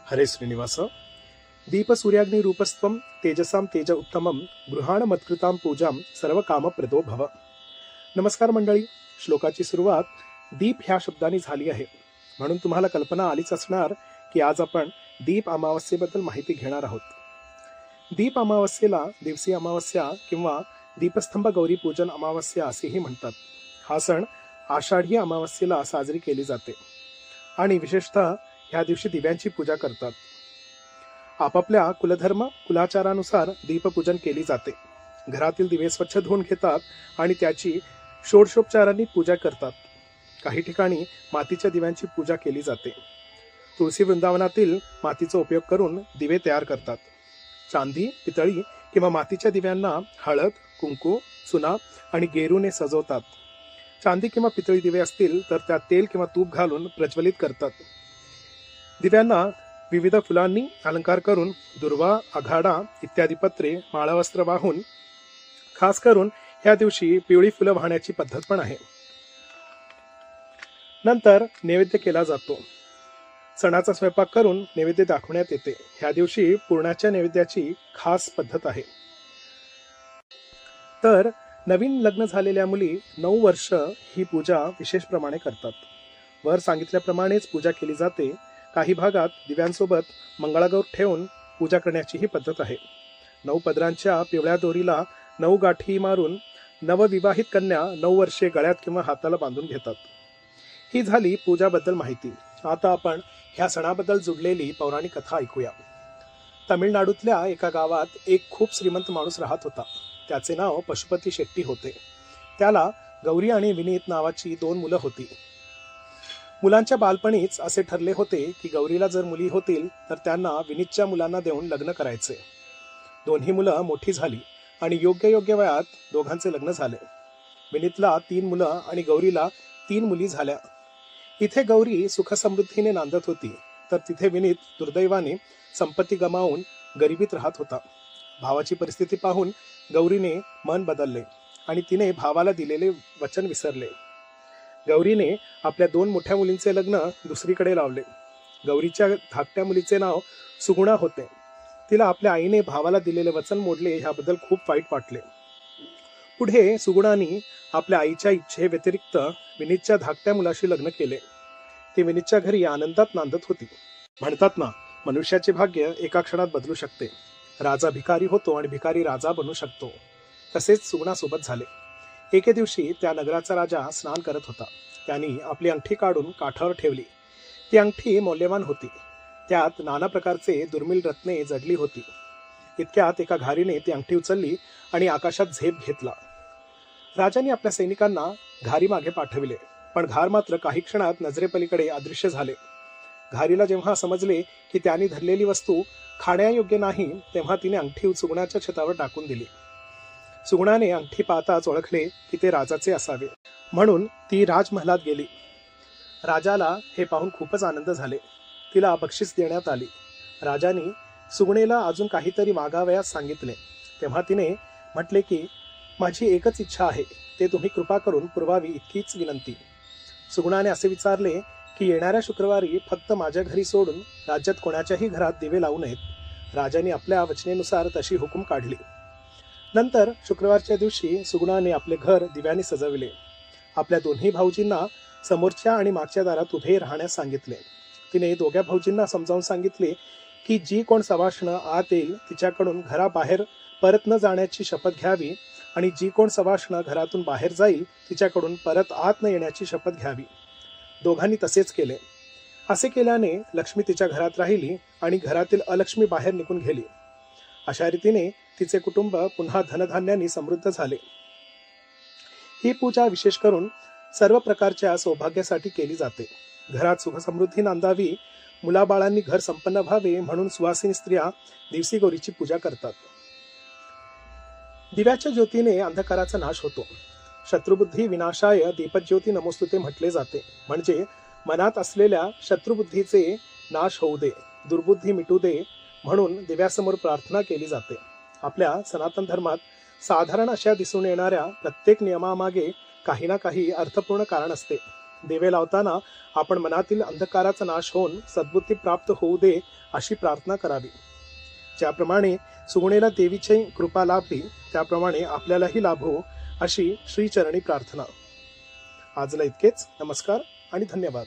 हरे श्रीनिवास. दीप सूर्याग्नि रूपस्त्वं तेजसां तेज उत्तमं गृहाण मत्कृतां पूजां सर्व कामप्रदो भव. नमस्कार मंडळी. श्लोकाची सुरुवात दीप ह्या शब्दाने झाली आहे, म्हणून तुम्हाला कल्पना आलीच असणार की आज आपण दीप अमावस्येबद्दल माहिती घेणार आहोत. दीप अमावस्येला दिवसी अमावस्या किंवा दीपस्तंभ गौरी पूजन अमावस्या असेही म्हणतात. हा सण आषाढी अमावस्येला साजरी केली जाते आणि विशेषतः ह्या दिवशी दिव्यांची पूजा करतात. आपापल्या कुलधर्म कुलाचारानुसार दीपपूजन केली जाते. घरातील दिवे स्वच्छ धुवून घेतात आणि त्याची षोडशोपचारांनी पूजा करतात. काही ठिकाणी मातीच्या दिव्यांची पूजा केली जाते. तुळशी वृंदावनातील मातीचा उपयोग करून दिवे तयार करतात. चांदी, पितळी किंवा मातीच्या दिव्यांना हळद, कुंकू, चुना आणि गेरूने सजवतात. चांदी किंवा पितळी दिवे असतील तर त्यात तेल किंवा तूप घालून प्रज्वलित करतात. दिव्यांना विविध फुलांनी अलंकार करून दुर्वा, आघाडा इत्यादी पत्रे, माळावस्त्र वाहून, खास करून ह्या दिवशी पिवळी फुलं वाहण्याची पद्धत पण आहे. नंतर नैवेद्य केला जातो. सणाचा स्वयंपाक करून नैवेद्य दाखवण्यात येते. ह्या दिवशी पुरणाच्या नैवेद्याची खास पद्धत आहे. तर नवीन लग्न झालेल्या मुली 9 वर्ष ही पूजा विशेष प्रमाणे करतात. वर सांगितल्याप्रमाणेच पूजा केली जाते. काही भागात दिव्यांसोबत मंगळागौर ठेवून पूजा करण्याची ही पद्धत आहे. 9 पदरांच्या पिवळ्या दोरीला 9 गाठी मारून नवविवाहित कन्या 9 वर्षे गळ्यात किंवा हाताला बांधून घेतात. ही झाली पूजाबद्दल माहिती. आता आपण ह्या सणाबद्दल जुडलेली पौराणिक कथा ऐकूया. तमिळनाडूतल्या एका गावात एक खूप श्रीमंत माणूस राहत होता. त्याचे नाव पशुपती शेट्टी होते. त्याला गौरी आणि विनीत नावाची 2 मुलं होती. मुलांच्या बालपणीच असे ठरले होते की गौरीला जर मुली होतील तर त्यांना विनीतच्या मुलांना देऊन लग्न करायचे. दोन्ही मुलं मोठी झाली आणि योग्य वयात दोघांचे लग्न झाले. विनीतला 3 मुलं आणि गौरीला 3 मुली झाल्या. इथे गौरी सुखसमृद्धीने नांदत होती, तर तिथे विनीत दुर्दैवाने संपत्ती गमावून गरिबीत राहत होता. भावाची परिस्थिती पाहून गौरीने मन बदलले आणि तिने भावाला दिलेले वचन विसरले. गौरीने आपल्या 2 मोठ्या मुलींचे लग्न दुसरीकडे लावले. गौरीच्या धाकट्या मुलीचे नाव सुगुणा होते. तिला आपल्या आईने भावाला दिलेले वचन मोडले ह्याबद्दल खूप वाईट वाटले. पुढे सुगुणाने आपल्या आईच्या इच्छे व्यतिरिक्त विनीतच्या धाकट्या मुलाशी लग्न केले. ती विनीतच्या घरी आनंदात नांदत होती. म्हणतात ना, मनुष्याचे भाग्य एका क्षणात बदलू शकते. राजा भिकारी होतो आणि भिकारी राजा बनू शकतो. तसेच सुगुणासोबत झाले. एके दिवशी त्या नगराचा राजा स्नान करत होता. त्यांनी आपली अंगठी काढून काठावर ठेवली. ती अंगठी मौल्यवान होती. त्यात नाना प्रकारचे दुर्मिळ रत्ने जडली होती. इतक्यात एका घारीने ती अंगठी उचलली आणि आकाशात झेप घेतला. राजाने आपल्या सैनिकांना घारी मागे पाठविले, पण घार मात्र काही क्षणात नजरेपलीकडे अदृश्य झाले. घारीला जेव्हा समजले की त्यांनी धरलेली वस्तू खाण्यायोग्य नाही, तेव्हा तिने अंगठी सुगुणाच्या छतावर टाकून दिली. सुगुणाने अंगठी पाहताच ओळखले की ते राजाचे असावे, म्हणून ती राजमहालात गेली. राजाला हे पाहून खूपच आनंद झाले. तिला बक्षीस देण्यात आली. राजाने सुगुणेला अजून काहीतरी मागावयास सांगितले. तेव्हा तिने म्हटले की माझी एकच इच्छा आहे, ते तुम्ही कृपा करून पुरवावी इतकीच विनंती. सुगुणाने असे विचारले की येणाऱ्या शुक्रवारी फक्त माझ्या घरी सोडून राज्यात कोणाच्याही घरात दिवे लावू नयेत. राजाने आपल्या वचनेनुसार तशी हुकूम काढली. नंतर शुक्रवारच्या दिवशी सुगुणाने आपले घर दिव्याने सजविले. आपल्या दोन्ही भाऊजींना समोरच्या आणि मागच्या दारात उभे राहण्यास सांगितले. तिने दोघ्या भाऊजींना समजावून सांगितले की जी कोण सवाष्ण आत येईल तिच्याकडून घराबाहेर परत न जाण्याची शपथ घ्यावी आणि जी कोण सवाष्ण घरातून बाहेर जाईल तिच्याकडून परत आत न येण्याची शपथ घ्यावी. दोघांनी तसेच केले. असे केल्याने लक्ष्मी तिच्या घरात राहिली आणि घरातील अलक्ष्मी बाहेर निघून गेली. अशा रीतीने तिचे कुटुंब पुन्हा धनधान्याने समृद्ध झाले. ही पूजा विशेष करून सर्व प्रकारच्या सौभाग्यासाठी केली जाते. घरात सुखसमृद्धी नांदावी, मुलाबाळांनी घर संपन्न व्हावे म्हणून सुवासिनी स्त्रिया दिवसी गौरीची पूजा करतात. दिव्याच्या ज्योतीने अंधकाराचा नाश होतो. शत्रुबुद्धी विनाशाय दीपज्योती नमोस्तुते म्हटले जाते. म्हणजे मनात असलेल्या शत्रुबुद्धीचे नाश होऊ दे, दुर्बुद्धी मिटू दे म्हणून दिव्यासमोर प्रार्थना केली जाते. आपल्या सनातन धर्मात साधारण अशा दिसून येणाऱ्या प्रत्येक नियमामागे काही ना काही अर्थपूर्ण कारण असते. दिवे लावताना आपण मनातील अंधकाराचा नाश होऊन सद्बुद्धी प्राप्त होऊ दे अशी प्रार्थना करावी. ज्याप्रमाणे सुगुणेला देवीची कृपा लाभली त्याप्रमाणे आपल्यालाही लाभो अशी श्रीचरणी प्रार्थना. आजला इतकेच. नमस्कार आणि धन्यवाद.